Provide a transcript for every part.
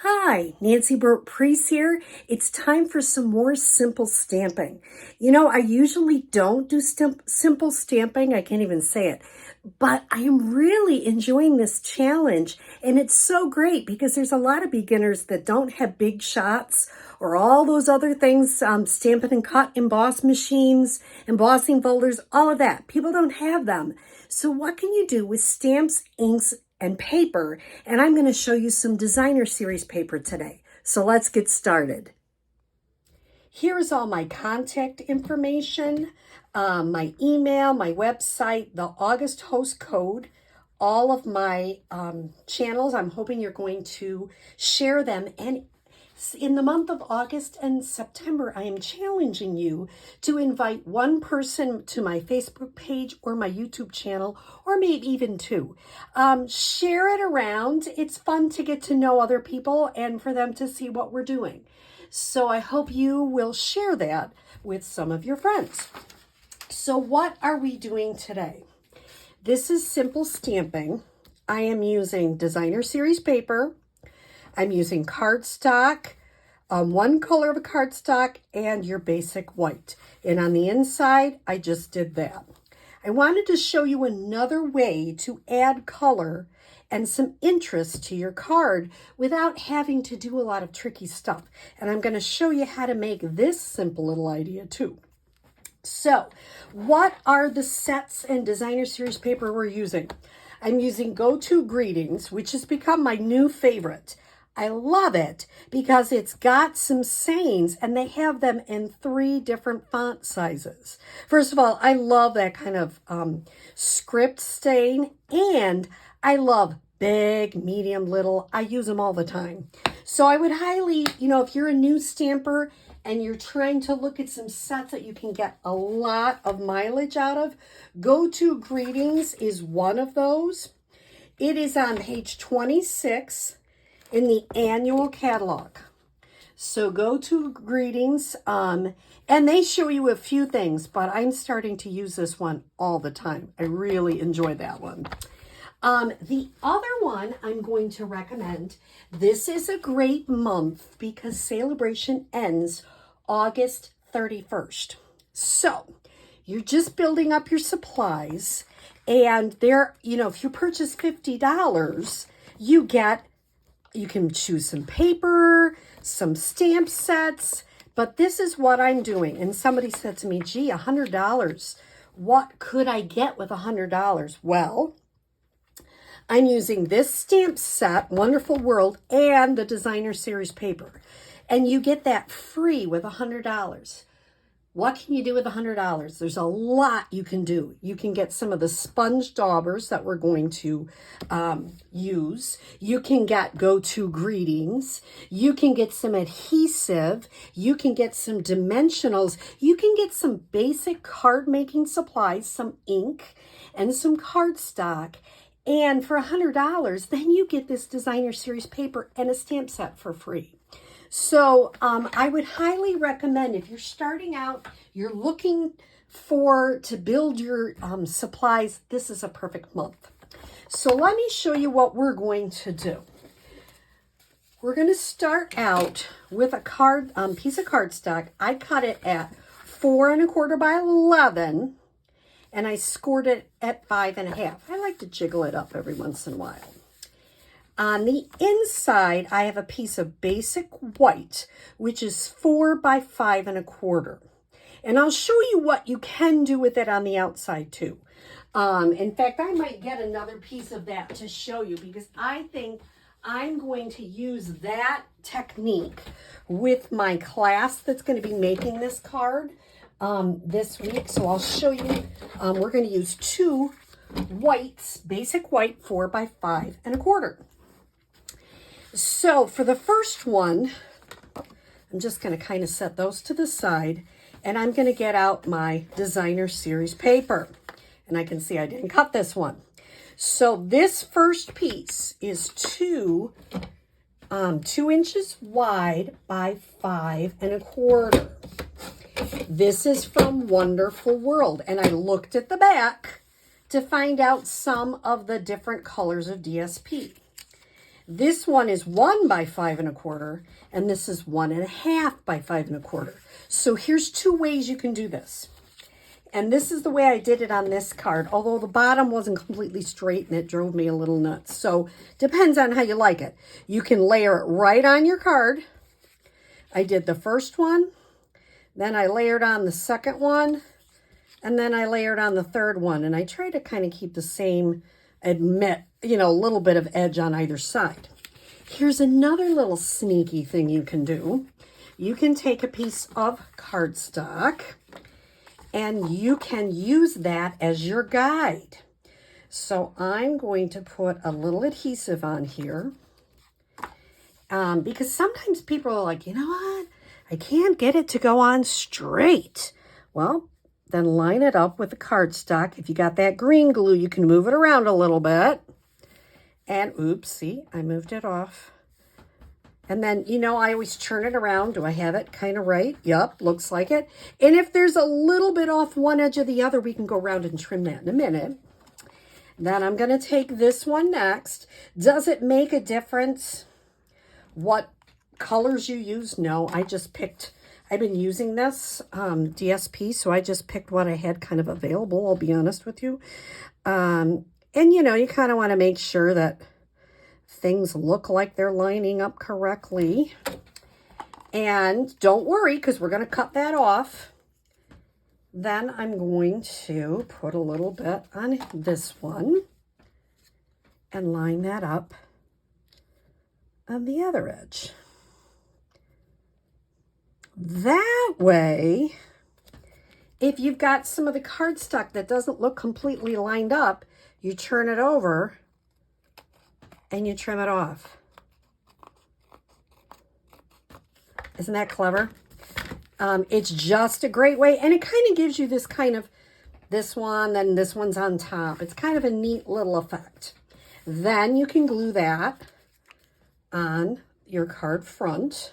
Hi, Nancy Burt-Preece here. It's time for some more simple stamping. I usually don't do simple stamping. I can't even say it. But I am really enjoying this challenge. And it's so great because there's a lot of beginners that don't have big shots or all those other things, Stampin' and Cut emboss machines, embossing folders, all of that. People don't have them. So what can you do with stamps, inks, and paper? And I'm going to show you some designer series paper today. So let's get started. Here's all my contact information, my email, my website, the August host code, all of my channels. I'm hoping you're going to share them. And in the month of August and September, I am challenging you to invite one person to my Facebook page or my YouTube channel, or maybe even two. Share it around. It's fun to get to know other people and for them to see what we're doing. So I hope you will share that with some of your friends. So what are we doing today? This is simple stamping. I am using designer series paper. I'm using cardstock, one color of a cardstock, and your basic white. And on the inside, I just did that. I wanted to show you another way to add color and some interest to your card without having to do a lot of tricky stuff. And I'm going to show you how to make this simple little idea too. So, what are the sets and designer series paper we're using? I'm using Go-To Greetings, which has become my new favorite. I love it because it's got some sayings and they have them in 3 different font sizes. First of all, I love that kind of script stain, and I love big, medium, little. I use them all the time. So I would highly, if you're a new stamper and you're trying to look at some sets that you can get a lot of mileage out of, Go-To Greetings is one of those. It is on page 26 in the annual catalog. So Go-To Greetings, and they show you a few things, but I'm starting to use this one all the time. I really enjoy that one. The other one I'm going to recommend, this is a great month because celebration ends August 31st. So you're just building up your supplies, and there, if you purchase $50, you can choose some paper, some stamp sets, but this is what I'm doing. And somebody said to me, gee, $100, what could I get with $100? Well, I'm using this stamp set, Wonderful World, and the designer series paper. And you get that free with $100. What can you do with $100? There's a lot you can do. You can get some of the sponge daubers that we're going to use. You can get Go-To Greetings. You can get some adhesive. You can get some dimensionals. You can get some basic card making supplies, some ink, and some cardstock. And for $100, then you get this designer series paper and a stamp set for free. So I would highly recommend, if you're starting out, you're looking to build your supplies, this is a perfect month. So let me show you what we're going to do. We're going to start out with a piece of cardstock. I cut it at 4 1/4 by 11, and I scored it at 5 1/2. I like to jiggle it up every once in a while. On the inside, I have a piece of basic white, which is 4 by 5 1/4. And I'll show you what you can do with it on the outside too. In fact, I might get another piece of that to show you because I think I'm going to use that technique with my class that's going to be making this card this week. So I'll show you, we're going to use 2 whites, basic white, 4 by 5 1/4. So for the first one, I'm just going to kind of set those to the side, and I'm going to get out my designer series paper. And I can see I didn't cut this one. So this first piece is 2 inches wide by 5 1/4. This is from Wonderful World, and I looked at the back to find out some of the different colors of DSP. This one is 1 by 5 1/4, and this is 1 1/2 by 5 1/4. So here's 2 ways you can do this. And this is the way I did it on this card, although the bottom wasn't completely straight and it drove me a little nuts. So depends on how you like it. You can layer it right on your card. I did the first one, then I layered on the second one, and then I layered on the third one. And I try to kind of keep the same, a little bit of edge on either side. Here's another little sneaky thing you can do. You can take a piece of cardstock and you can use that as your guide. So I'm going to put a little adhesive on here because sometimes people are like, you know what? I can't get it to go on straight. Well, then line it up with the cardstock. If you got that green glue, you can move it around a little bit. And oops, see, I moved it off. And then, I always turn it around. Do I have it kind of right? Yep, looks like it. And if there's a little bit off one edge of the other, we can go around and trim that in a minute. Then I'm going to take this one next. Does it make a difference what colors you use? No, I've been using this DSP, so I just picked what I had kind of available, I'll be honest with you. And, you kind of want to make sure that things look like they're lining up correctly. And don't worry, because we're going to cut that off. Then I'm going to put a little bit on this one and line that up on the other edge. That way, if you've got some of the cardstock that doesn't look completely lined up, you turn it over and you trim it off. Isn't that clever? It's just a great way, and it kind of gives you this one, then this one's on top. It's kind of a neat little effect. Then you can glue that on your card front.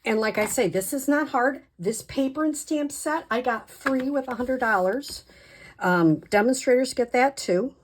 And like I say, this is not hard. This paper and stamp set I got free with $100. Demonstrators get that too.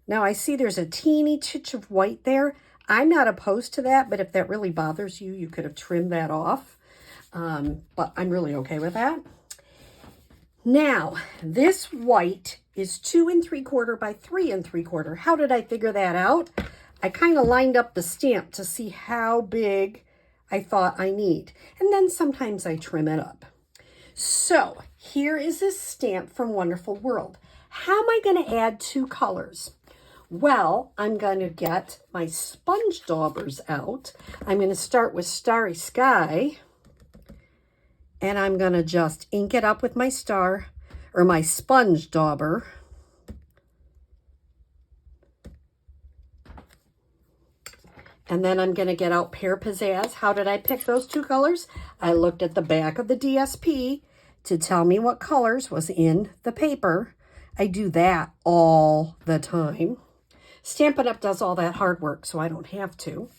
Now I see there's a teeny titch of white there. I'm not opposed to that, but if that really bothers you, you could have trimmed that off. But I'm really okay with that. Now, this white is 2 3/4 by 3 3/4. How did I figure that out? I kind of lined up the stamp to see how big I thought I need. And then sometimes I trim it up. So here is this stamp from Wonderful World. How am I going to add 2 colors? Well, I'm going to get my sponge daubers out. I'm going to start with Starry Sky. And I'm going to just ink it up with my my sponge dauber. And then I'm going to get out Pear Pizzazz. How did I pick those 2 colors? I looked at the back of the DSP to tell me what colors was in the paper. I do that all the time. Stampin' Up! Does all that hard work, so I don't have to.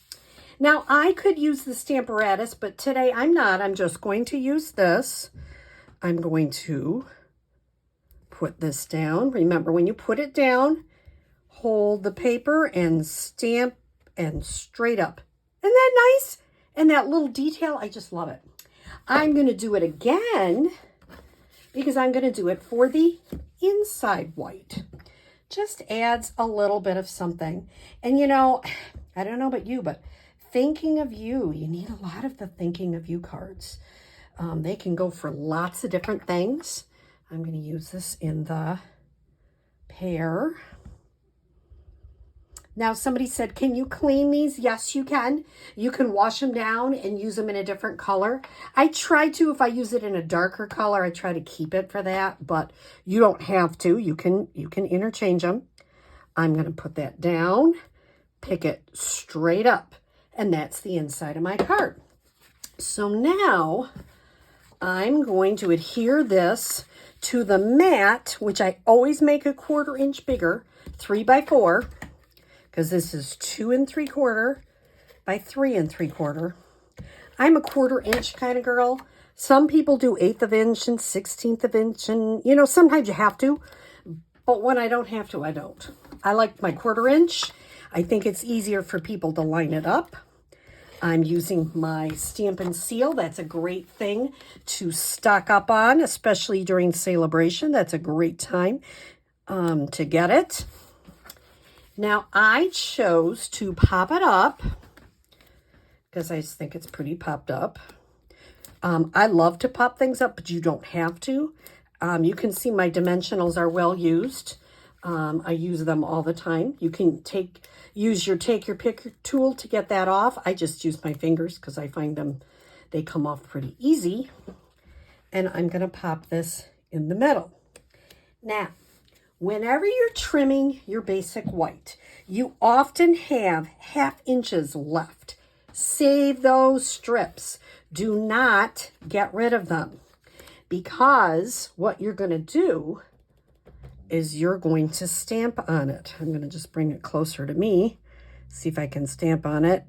Now, I could use the Stamparatus, but today I'm not. I'm just going to use this. I'm going to put this down. Remember, when you put it down, hold the paper and stamp and straight up. Isn't that nice? And that little detail, I just love it. I'm going to do it again because I'm going to do it for the inside white. Just adds a little bit of something. And I don't know about you, but thinking of you need a lot of the thinking of you cards. They can go for lots of different things. I'm going to use this in the pear. Now, somebody said, can you clean these? Yes, you can. You can wash them down and use them in a different color. I try to, if I use it in a darker color, I try to keep it for that, but you don't have to. You can interchange them. I'm going to put that down, pick it straight up, and that's the inside of my card. So now I'm going to adhere this to the mat, which I always make a 1/4 inch bigger, 3 by 4. Because this is 2 3/4 by 3 3/4. I'm a 1/4 inch kind of girl. Some people do 1/8 of inch and 1/16 of inch, and sometimes you have to. but when I don't have to, I don't. I like my 1/4 inch. I think it's easier for people to line it up. I'm using my Stampin' Seal. That's a great thing to stock up on, especially during celebration. That's a great time to get it. Now, I chose to pop it up because I think it's pretty popped up. I love to pop things up, but you don't have to. You can see my dimensionals are well used. I use them all the time. You can use your take your pick tool to get that off. I just use my fingers because I find they come off pretty easy. And I'm going to pop this in the middle. Now, whenever you're trimming your basic white, you often have 1/2 inches left. Save those strips. Do not get rid of them, because what you're going to do is you're going to stamp on it. I'm going to just bring it closer to me, see if I can stamp on it.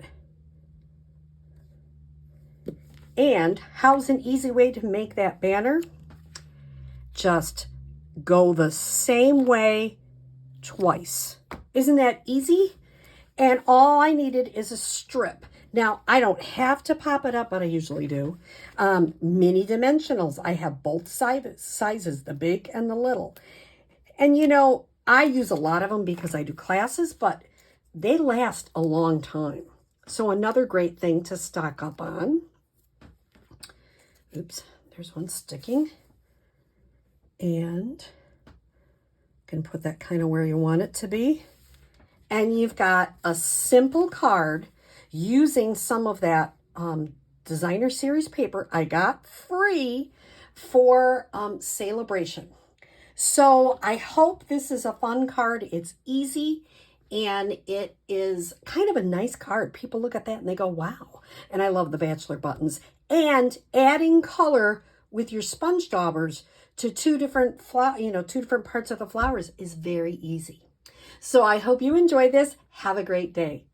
And how's an easy way to make that banner? Just go the same way twice. Isn't that easy? And all I needed is a strip. Now, I don't have to pop it up, but I usually do. Mini dimensionals. I have both sizes, the big and the little. And you know, I use a lot of them because I do classes, but they last a long time. So another great thing to stock up on. Oops, there's one sticking. And you can put that kind of where you want it to be. And you've got a simple card using some of that designer series paper I got free for celebration. So I hope this is a fun card. It's easy and it is kind of a nice card. People look at that and they go, wow. And I love the bachelor buttons. And adding color with your sponge daubers to two different parts of the flowers is very easy. So I hope you enjoyed this. Have a great day.